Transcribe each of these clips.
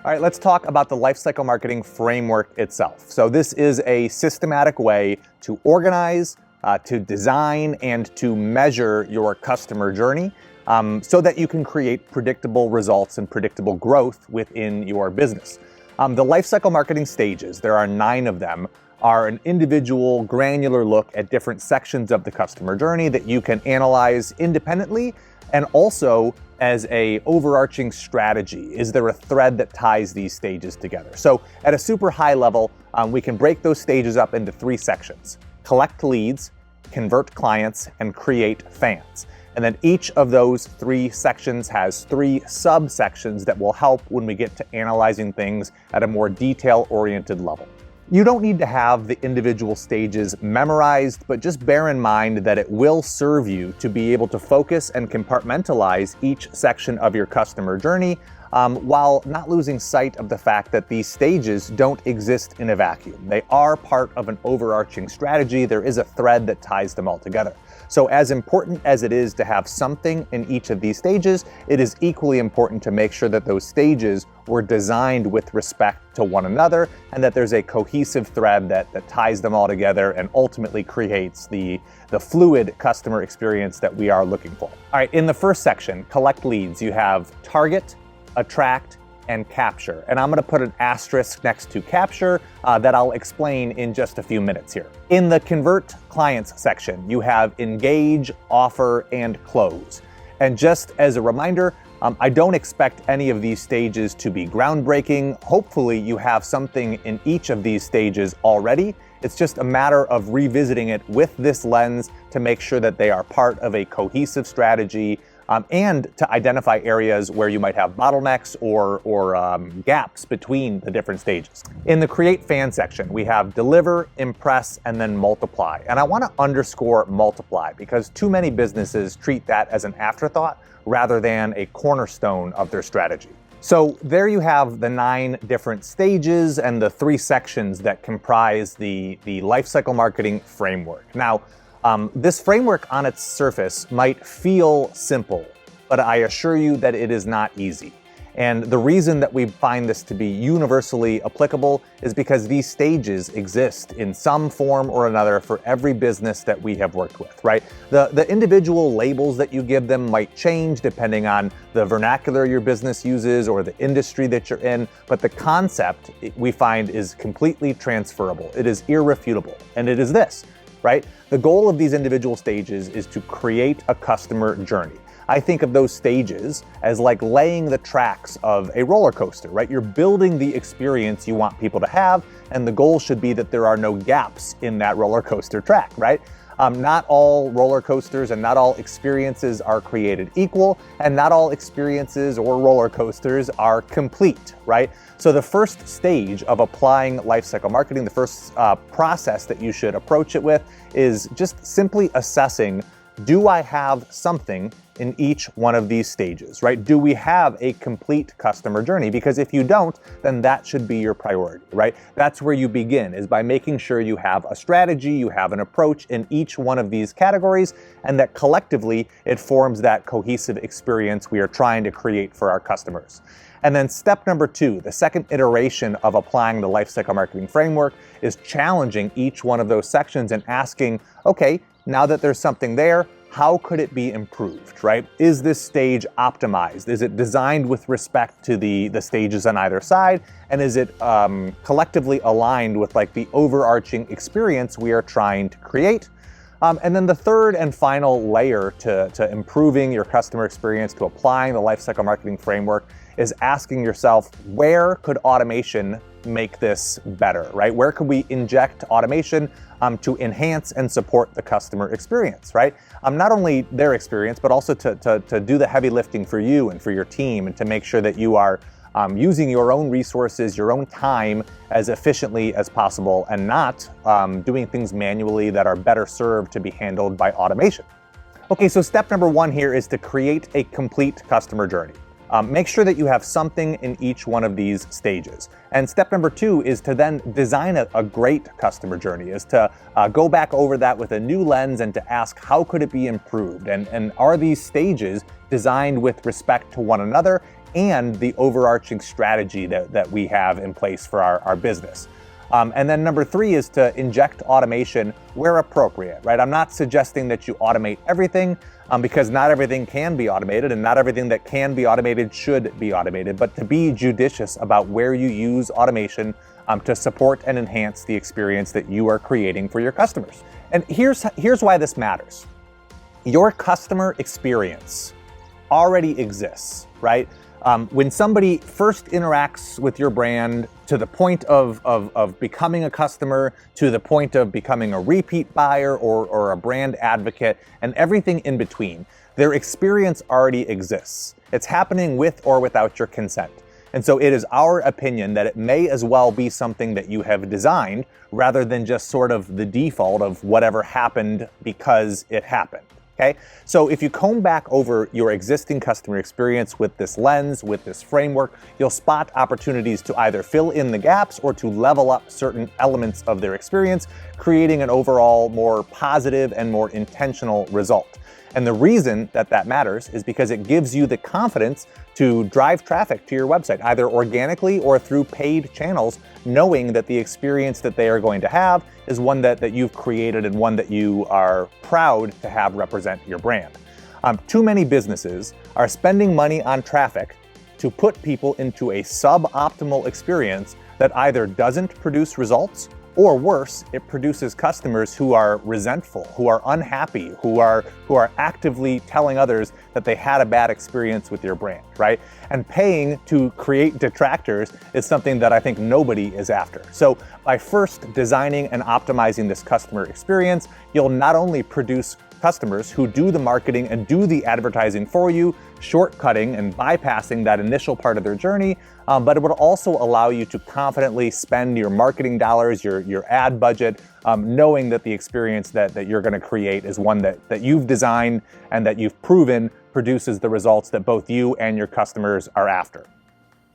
All right, let's talk about the lifecycle marketing framework itself. So this is a systematic way to organize, to design, and to measure your customer journey so that you can create predictable results and predictable growth within your business. The lifecycle marketing stages, there are 9 of them, are an individual granular look at different sections of the customer journey that you can analyze independently and also as a overarching strategy. Is there a thread that ties these stages together? So at a super high level, we can break those stages up into 3 sections: collect leads, convert clients, and create fans. And then each of those 3 sections has 3 subsections that will help when we get to analyzing things at a more detail-oriented level. You don't need to have the individual stages memorized, but just bear in mind that it will serve you to be able to focus and compartmentalize each section of your customer journey while not losing sight of the fact that these stages don't exist in a vacuum. They are part of an overarching strategy. There is a thread that ties them all together. So as important as it is to have something in each of these stages, it is equally important to make sure that those stages were designed with respect to one another and that there's a cohesive thread that ties them all together and ultimately creates the fluid customer experience that we are looking for. All right, in the first section, collect leads, you have target, attract, and capture. And I'm going to put an asterisk next to capture that I'll explain in just a few minutes here. In the convert clients section, you have engage, offer, and close. And just as a reminder, I don't expect any of these stages to be groundbreaking. Hopefully you have something in each of these stages already. It's just a matter of revisiting it with this lens to make sure that they are part of a cohesive strategy and to identify areas where you might have bottlenecks or gaps between the different stages. In the create fan section, we have deliver, impress, and then multiply. And I want to underscore multiply because too many businesses treat that as an afterthought rather than a cornerstone of their strategy. So there you have the 9 different stages and the 3 sections that comprise the lifecycle marketing framework. Now, this framework on its surface might feel simple, but I assure you that it is not easy. And the reason that we find this to be universally applicable is because these stages exist in some form or another for every business that we have worked with, right? The individual labels that you give them might change depending on the vernacular your business uses or the industry that you're in, but the concept we find is completely transferable. It is irrefutable, and it is this. Right? The goal of these individual stages is to create a customer journey. I think of those stages as like laying the tracks of a roller coaster, right? You're building the experience you want people to have, and the goal should be that there are no gaps in that roller coaster track, right? Not all roller coasters and not all experiences are created equal, and not all experiences or roller coasters are complete, right? So the first stage of applying lifecycle marketing, the first process that you should approach it with is just simply assessing, do I have something in each one of these stages, right? Do we have a complete customer journey? Because if you don't, then that should be your priority, right? That's where you begin, is by making sure you have a strategy, you have an approach in each one of these categories, and that collectively it forms that cohesive experience we are trying to create for our customers. And then step number 2, the second iteration of applying the lifecycle marketing framework, is challenging each one of those sections and asking, okay, now that there's something there, how could it be improved, right? Is this stage optimized? Is it designed with respect to the stages on either side? And is it collectively aligned with like the overarching experience we are trying to create? And then the third and final layer to improving your customer experience, to applying the lifecycle marketing framework, is asking yourself, where could automation make this better, right? Where could we inject automation to enhance and support the customer experience, right? Not only their experience, but also to do the heavy lifting for you and for your team, and to make sure that you are using your own resources, your own time as efficiently as possible, and not doing things manually that are better served to be handled by automation. Okay, so step number 1 here is to create a complete customer journey. Make sure that you have something in each one of these stages. And step number 2 is to then design a great customer journey, is to go back over that with a new lens and to ask, how could it be improved? And are these stages designed with respect to one another and the overarching strategy that we have in place for our business? And then number 3 is to inject automation where appropriate, right? I'm not suggesting that you automate everything because not everything can be automated and not everything that can be automated should be automated, but to be judicious about where you use automation to support and enhance the experience that you are creating for your customers. And here's why this matters. Your customer experience already exists, right? When somebody first interacts with your brand to the point of becoming a customer, to the point of becoming a repeat buyer or a brand advocate, and everything in between, their experience already exists. It's happening with or without your consent. And so it is our opinion that it may as well be something that you have designed rather than just sort of the default of whatever happened because it happened. Okay, so if you comb back over your existing customer experience with this lens, with this framework, you'll spot opportunities to either fill in the gaps or to level up certain elements of their experience, creating an overall more positive and more intentional result. And the reason that matters is because it gives you the confidence to drive traffic to your website, either organically or through paid channels, knowing that the experience that they are going to have is one that you've created and one that you are proud to have represent your brand. Too many businesses are spending money on traffic to put people into a suboptimal experience that either doesn't produce results, or worse, it produces customers who are resentful, who are unhappy, who are actively telling others that they had a bad experience with your brand, right? And paying to create detractors is something that I think nobody is after. So by first designing and optimizing this customer experience, you'll not only produce customers who do the marketing and do the advertising for you, shortcutting and bypassing that initial part of their journey, but it would also allow you to confidently spend your marketing dollars, your ad budget, knowing that the experience that you're going to create is one that you've designed and that you've proven produces the results that both you and your customers are after.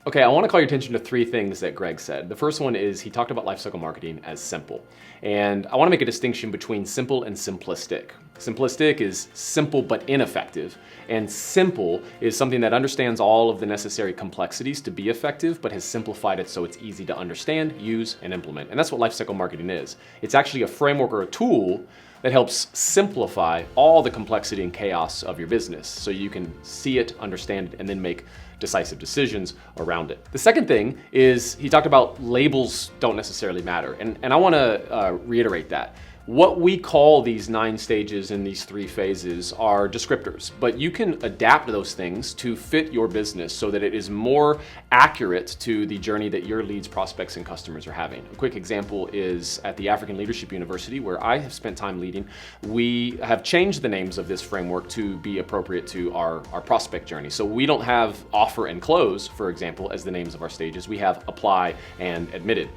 Okay, I want to call your attention to 3 things that Greg said. The first one is he talked about lifecycle marketing as simple. And I want to make a distinction between simple and simplistic. Simplistic is simple but ineffective, and simple is something that understands all of the necessary complexities to be effective, but has simplified it so it's easy to understand, use, and implement. And that's what lifecycle marketing is. It's actually a framework or a tool that helps simplify all the complexity and chaos of your business so you can see it, understand it, and then make decisive decisions around it. The second thing is he talked about labels don't necessarily matter. And I want to reiterate that. What we call these 9 stages in these 3 phases are descriptors, but you can adapt those things to fit your business so that it is more accurate to the journey that your leads, prospects, and customers are having. A quick example is at the African Leadership University, where I have spent time leading. We have changed the names of this framework to be appropriate to our prospect journey. So we don't have offer and close, for example, as the names of our stages. We have apply and admitted.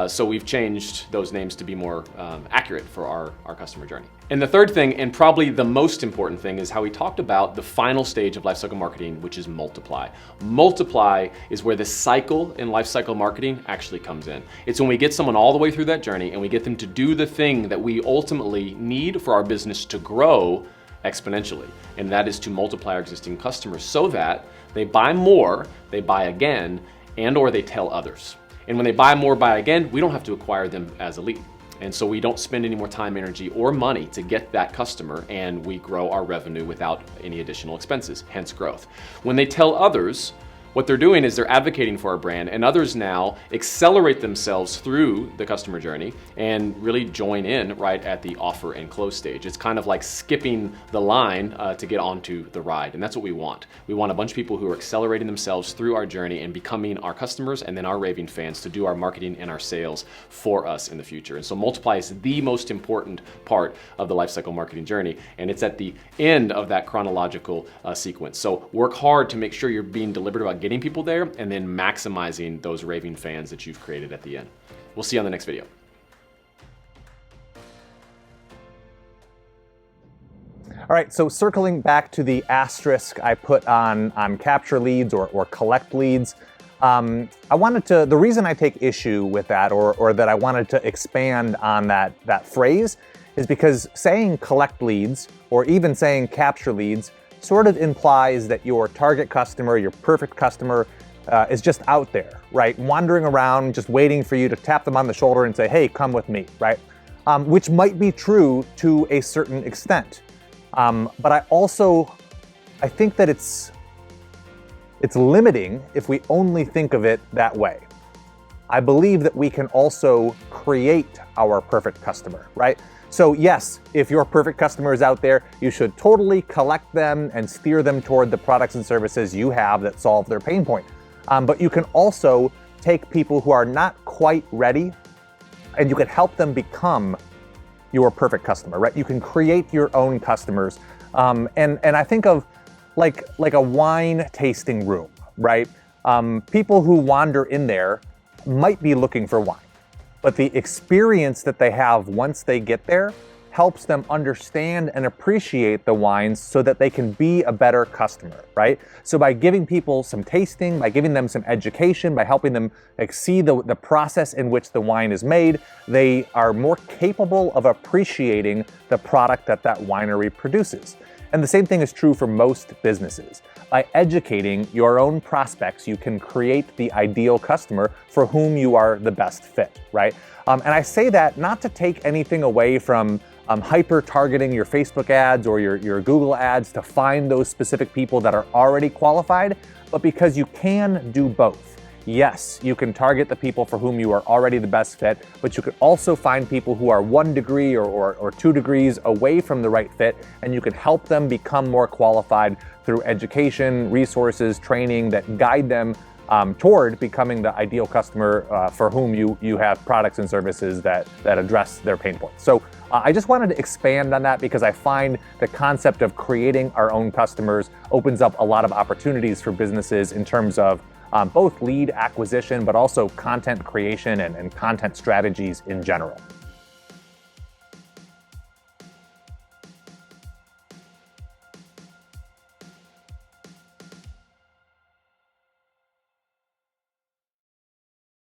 So we've changed those names to be more accurate for our customer journey. And the third thing, and probably the most important thing, is how we talked about the final stage of lifecycle marketing, which is multiply. Multiply is where the cycle in lifecycle marketing actually comes in. It's when we get someone all the way through that journey and we get them to do the thing that we ultimately need for our business to grow exponentially. And that is to multiply our existing customers so that they buy more, they buy again, and or they tell others. And when they buy more, buy again, we don't have to acquire them as a lead. And so we don't spend any more time, energy, or money to get that customer, and we grow our revenue without any additional expenses, hence growth. When they tell others, what they're doing is they're advocating for our brand, and others now accelerate themselves through the customer journey and really join in right at the offer and close stage. It's kind of like skipping the line to get onto the ride, and that's what we want. We want a bunch of people who are accelerating themselves through our journey and becoming our customers and then our raving fans to do our marketing and our sales for us in the future. And so multiply is the most important part of the lifecycle marketing journey, and it's at the end of that chronological sequence. So work hard to make sure you're being deliberate about getting people there and then maximizing those raving fans that you've created at the end. We'll see you on the next video. All right, so circling back to the asterisk I put on capture leads or collect leads, the reason I take issue with that or that I wanted to expand on that phrase is because saying collect leads or even saying capture leads sort of implies that your target customer, your perfect customer, is just out there, right? Wandering around, just waiting for you to tap them on the shoulder and say, hey, come with me, right? Which might be true to a certain extent. But I think that it's limiting if we only think of it that way. I believe that we can also create our perfect customer, right? So yes, if your perfect customer is out there, you should totally collect them and steer them toward the products and services you have that solve their pain point. But you can also take people who are not quite ready and you can help them become your perfect customer, right? You can create your own customers. And I think of like a wine tasting room, right? People who wander in there might be looking for wine, but the experience that they have once they get there helps them understand and appreciate the wines so that they can be a better customer, right? So by giving people some tasting, by giving them some education, by helping them see the process in which the wine is made, they are more capable of appreciating the product that winery produces. And the same thing is true for most businesses. By educating your own prospects, you can create the ideal customer for whom you are the best fit, right? And I say that not to take anything away from hyper-targeting your Facebook ads or your Google ads to find those specific people that are already qualified, but because you can do both. Yes, you can target the people for whom you are already the best fit, but you could also find people who are 1 degree or 2 degrees away from the right fit, and you can help them become more qualified through education, resources, training that guide them toward becoming the ideal customer for whom you have products and services that address their pain points. So I just wanted to expand on that because I find the concept of creating our own customers opens up a lot of opportunities for businesses in terms of both lead acquisition, but also content creation and content strategies in general.